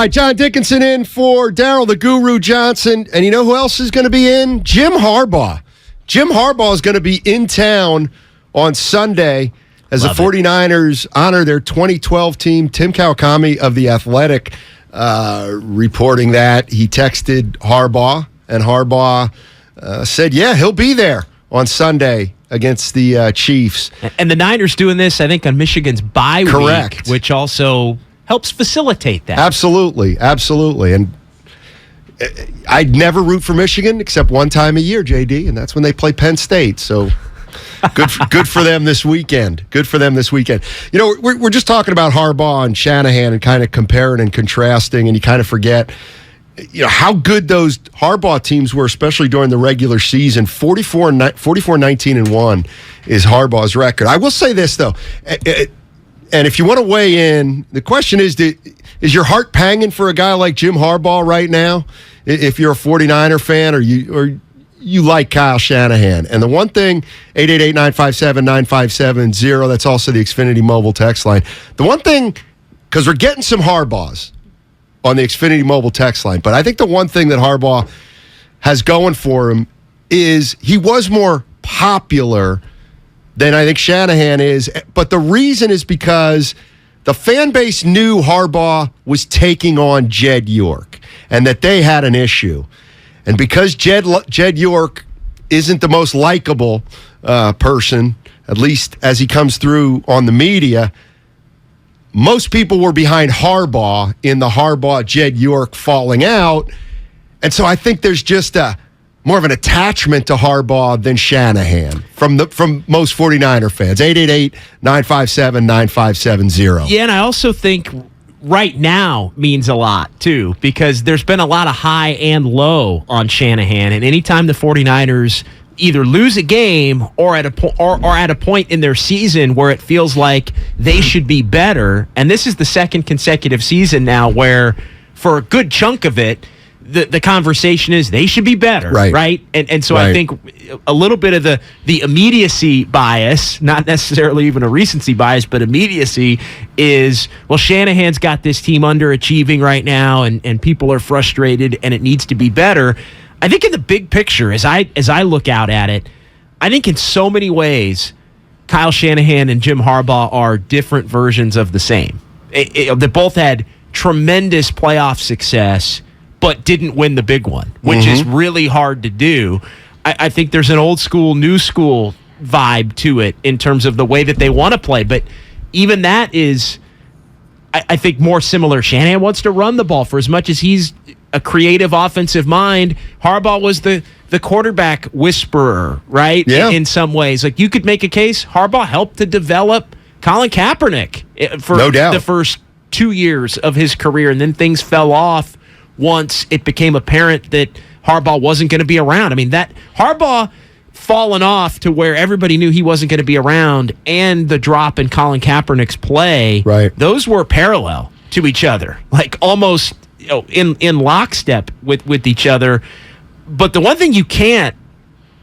All right, John Dickinson in for Daryl the Guru Johnson. And you know who else is going to be in? Jim Harbaugh. Jim Harbaugh is going to be in town on Sunday as the 49ers honor their 2012 team. Tim Kawakami of The Athletic reporting that. He texted Harbaugh, and Harbaugh said, yeah, he'll be there on Sunday against the Chiefs. And the Niners doing this, I think, on Michigan's bye week, which also helps facilitate that. Absolutely. And I'd never root for Michigan except one time a year, JD, and that's when they play Penn State. So good for them this weekend. You know, we're just talking about Harbaugh and Shanahan and kind of comparing and contrasting, and you kind of forget, you know, how good those Harbaugh teams were, especially during the regular season. 44-19-1 is Harbaugh's record. I will say this, though, and if you want to weigh in, the question is your heart panging for a guy like Jim Harbaugh right now, if you're a 49er fan or you like Kyle Shanahan? And the one thing, 888-957-9570, that's also the Xfinity mobile text line. The one thing, because we're getting some Harbaughs on the Xfinity mobile text line, but I think the one thing that Harbaugh has going for him is he was more popular than I think Shanahan is. But the reason is because the fan base knew Harbaugh was taking on Jed York and that they had an issue. And because Jed York isn't the most likable person, at least as he comes through on the media, most people were behind Harbaugh in the Harbaugh-Jed York falling out. And so I think there's just more of an attachment to Harbaugh than Shanahan from most 49er fans. 888-957-9570. Yeah, and I also think right now means a lot, too, because there's been a lot of high and low on Shanahan, and anytime the 49ers either lose a game or at a point in their season where it feels like they should be better, and this is the second consecutive season now where for a good chunk of it, the conversation is they should be better, right? And so I think a little bit of the immediacy bias, not necessarily even a recency bias, but immediacy is, well, Shanahan's got this team underachieving right now, and people are frustrated, and it needs to be better. I think in the big picture, as I look out at it, I think in so many ways, Kyle Shanahan and Jim Harbaugh are different versions of the same. They both had tremendous playoff success, but didn't win the big one, which is really hard to do. I think there's an old school, new school vibe to it in terms of the way that they want to play. But even that is, I think, more similar. Shanahan wants to run the ball for as much as he's a creative offensive mind. Harbaugh was the quarterback whisperer, right? Yeah. In some ways. Like, you could make a case Harbaugh helped to develop Colin Kaepernick for the first 2 years of his career, and then things fell off once it became apparent that Harbaugh wasn't going to be around. I mean, that Harbaugh fallen off to where everybody knew he wasn't going to be around, and the drop in Colin Kaepernick's play, those were parallel to each other, like almost in lockstep with each other. But the one thing you can't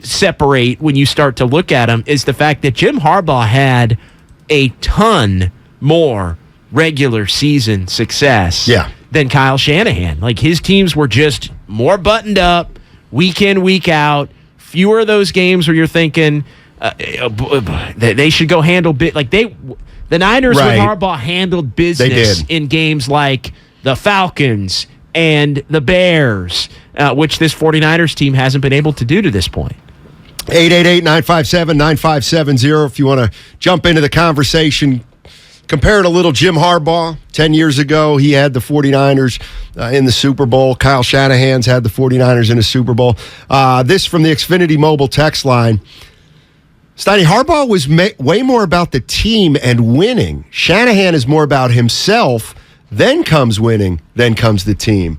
separate when you start to look at them is the fact that Jim Harbaugh had a ton more regular season success than Kyle Shanahan. Like, his teams were just more buttoned up, week in, week out. Fewer of those games where you're thinking they should go handle the Niners with Harbaugh handled business in games like the Falcons and the Bears, which this 49ers team hasn't been able to do to this point. 888-957-9570 if you want to jump into the conversation. Compared a little Jim Harbaugh, 10 years ago, he had the 49ers in the Super Bowl. Kyle Shanahan's had the 49ers in the Super Bowl. This from the Xfinity mobile text line. Steiny, Harbaugh was way more about the team and winning. Shanahan is more about himself, then comes winning, then comes the team.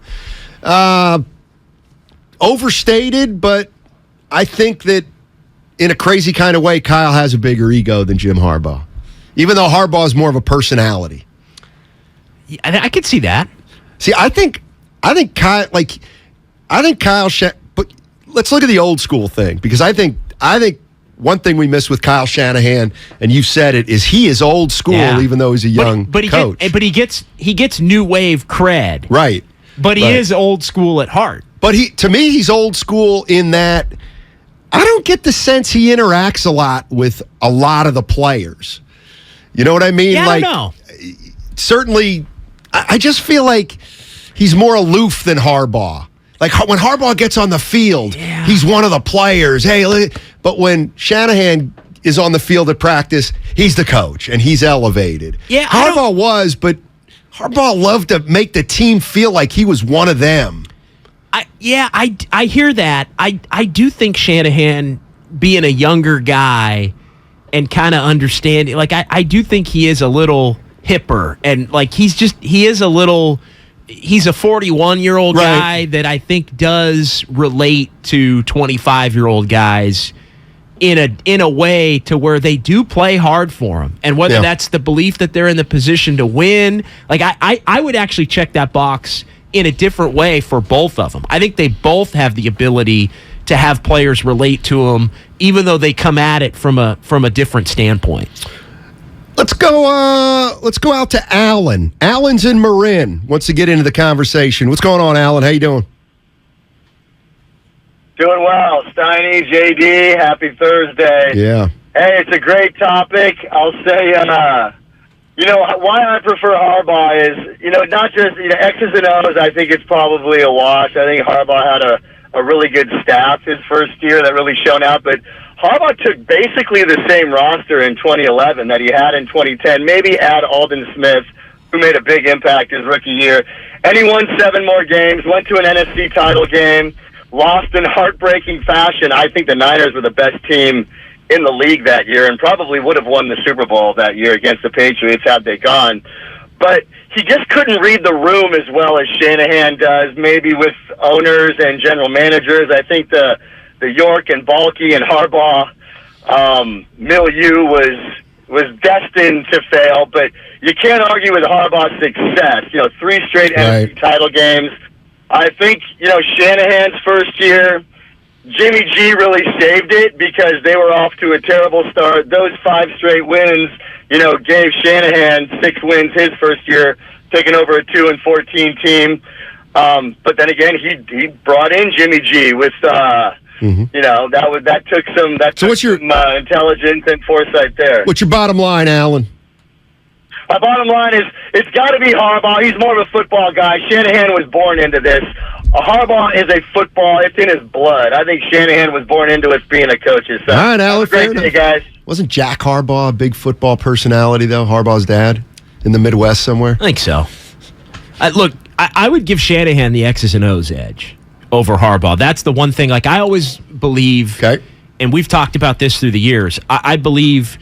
Overstated, but I think that in a crazy kind of way, Kyle has a bigger ego than Jim Harbaugh. Even though Harbaugh is more of a personality. Yeah, I could see that. See, I think Kyle, but let's look at the old school thing, because I think one thing we miss with Kyle Shanahan, and you've said it, is he is old school, even though he's a young coach. He gets new wave cred, right? But he is old school at heart. But to me, he's old school in that I don't get the sense he interacts a lot with a lot of the players. You know what I mean? Yeah, I don't know. Certainly, I just feel like he's more aloof than Harbaugh. Like when Harbaugh gets on the field, he's one of the players. But when Shanahan is on the field at practice, he's the coach and he's elevated. Yeah, Harbaugh was, but Harbaugh loved to make the team feel like he was one of them. I hear that. I do think Shanahan, being a younger guy and kind of understanding, like I do think he is a little hipper, and like he's a 41-year-old guy that I think does relate to 25-year-old guys in a way to where they do play hard for him. And whether that's the belief that they're in the position to win, like I would actually check that box in a different way for both of them. I think they both have the ability to have players relate to them, even though they come at it from a different standpoint. Let's go out to Alan. Alan's in Marin. Wants to get into the conversation. What's going on, Alan? How you doing? Doing well. Steiny, JD, happy Thursday. Yeah. Hey, it's a great topic. I'll say, why I prefer Harbaugh is, not just, X's and O's, I think it's probably a wash. I think Harbaugh had a really good staff his first year that really shone out, but Harbaugh took basically the same roster in 2011 that he had in 2010, maybe add Aldon Smith, who made a big impact his rookie year, and he won 7 more games, went to an NFC title game, lost in heartbreaking fashion. I think the Niners were the best team in the league that year and probably would have won the Super Bowl that year against the Patriots had they gone. But he just couldn't read the room as well as Shanahan does, maybe with owners and general managers. I think the York and Balky and Harbaugh milieu was destined to fail, but you can't argue with Harbaugh's success. 3 straight NFC title games. I think, Shanahan's first year, Jimmy G really saved it because they were off to a terrible start. Those 5 straight wins, gave Shanahan 6 wins his first year, taking over a 2-14 team. But then again, he brought in Jimmy G with, that took some intelligence and foresight there. What's your bottom line, Alan? My bottom line is it's got to be Harbaugh. He's more of a football guy. Shanahan was born into this. Harbaugh is a football. It's in his blood. I think Shanahan was born into it being a coach's son. All right, Alan. Great day, guys. Wasn't Jack Harbaugh a big football personality, though? Harbaugh's dad in the Midwest somewhere? I think so. Look, I would give Shanahan the X's and O's edge over Harbaugh. That's the one thing. Like, I always believe, and we've talked about this through the years, I believe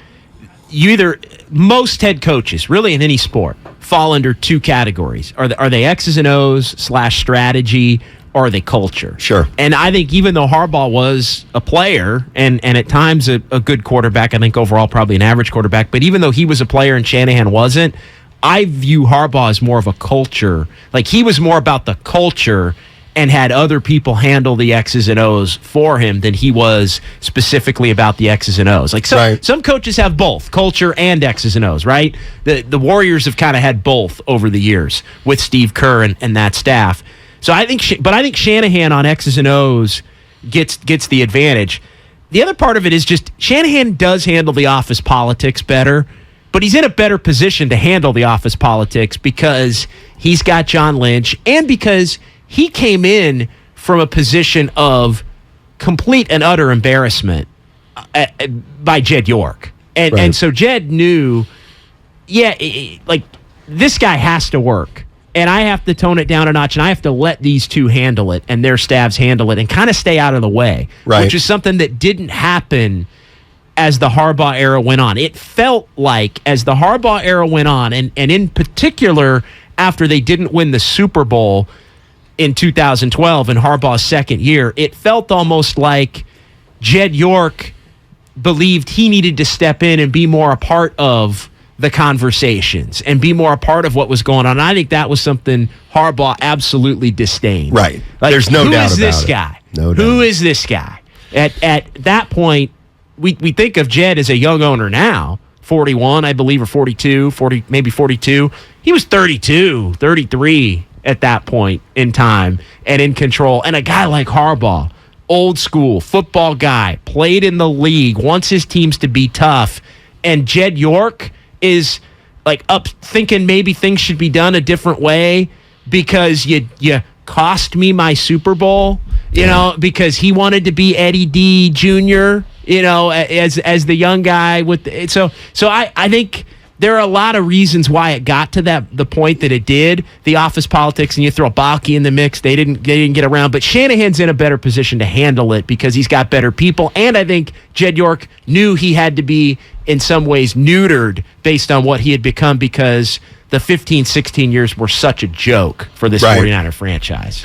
most head coaches, really in any sport, fall under 2 categories. Are they X's and O's / strategy, or are they culture? Sure. And I think even though Harbaugh was a player and at times a good quarterback, I think overall probably an average quarterback, but even though he was a player and Shanahan wasn't, I view Harbaugh as more of a culture. Like, he was more about the culture and had other people handle the X's and O's for him than he was specifically about the X's and O's. Like, some coaches have both, culture and X's and O's, right? The Warriors have kind of had both over the years with Steve Kerr and that staff. So I think Shanahan on X's and O's gets the advantage. The other part of it is just Shanahan does handle the office politics better, but he's in a better position to handle the office politics because he's got John Lynch and because he came in from a position of complete and utter embarrassment by Jed York. And so Jed knew, this guy has to work. And I have to tone it down a notch, and I have to let these 2 handle it and their staffs handle it and kind of stay out of the way, which is something that didn't happen as the Harbaugh era went on. It felt like as the Harbaugh era went on, and in particular after they didn't win the Super Bowl in 2012 in Harbaugh's second year, it felt almost like Jed York believed he needed to step in and be more a part of the conversations and be more a part of what was going on. And I think that was something Harbaugh absolutely disdained. Right. There's no doubt about it. Who is this guy? No doubt. Who is this guy? At that point, we think of Jed as a young owner now, 41, I believe, or 42, 40, maybe 42. He was 32, 33 at that point in time and in control. And a guy like Harbaugh, old school football guy, played in the league, wants his teams to be tough. And Jed York is like up thinking maybe things should be done a different way because you cost me my Super Bowl, because he wanted to be Eddie D. Jr., as the young guy with so I think there are a lot of reasons why it got to the point that it did. The office politics, and you throw Balky in the mix, they didn't get around. But Shanahan's in a better position to handle it because he's got better people, and I think Jed York knew he had to be in some ways neutered based on what he had become because the 15, 16 years were such a joke for this 49er franchise.